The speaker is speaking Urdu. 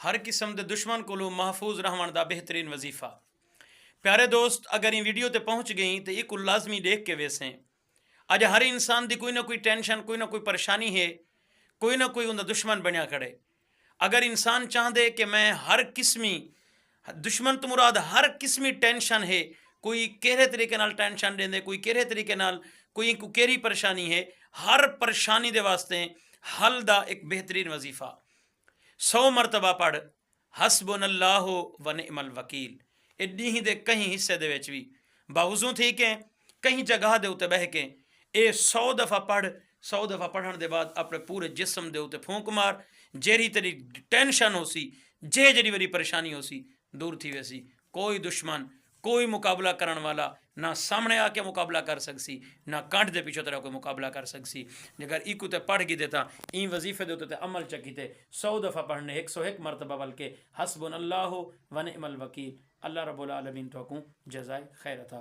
ہر قسم دے دشمن کو محفوظ رہن دا بہترین وظیفہ۔ پیارے دوست، اگر یہ ویڈیو تے پہنچ گئی تو یہ کو لازمی دیکھ کے ویسیں اج ہر انسان دی کوئی نہ کوئی ٹینشن، کوئی نہ کوئی پریشانی ہے، کوئی نہ کوئی انہوں دشمن بنیا کھڑے۔ اگر انسان چاہ دے کہ میں ہر قسمی دشمن تو مراد ہر قسمی ٹینشن ہے، کوئی کہڑے طریقے نال ٹینشن دے، کوئی کہڑے طریقے نال، کوئی کو کیری پریشانی ہے، ہر پریشانی دے واسطے حل دا ایک بہترین وظیفہ 100 مرتبہ پڑھ حسبنا اللہ و نعم الوکیل۔ ایڈی ہی دے کہیں حصے دے وچ بھی باوضو تھی کہ کہیں جگہ دے اتے بہ کے اے 100 دفعہ پڑھ، 100 دفعہ پڑھن دے بعد اپنے پورے جسم دے اتے پھونک مار، جیری تیری ٹینشن ہو سی، جیری وری پریشانی ہو سی دور تھی ویسی۔ کوئی دشمن، کوئی مقابلہ کرن والا نہ سامنے آ کے مقابلہ کر سکسی، نہ کانٹ دے پیچھے طرح کوئی مقابلہ کر سکسی۔ اگر ایک تے پڑھ گی دیتا این وظیفے دے تے عمل چکی تے 100 دفعہ پڑھنے 101 مرتبہ بلکہ حسبنا اللہ و نعم الوکیل۔ اللہ رب العالمین تو کو جزائے خیر عطا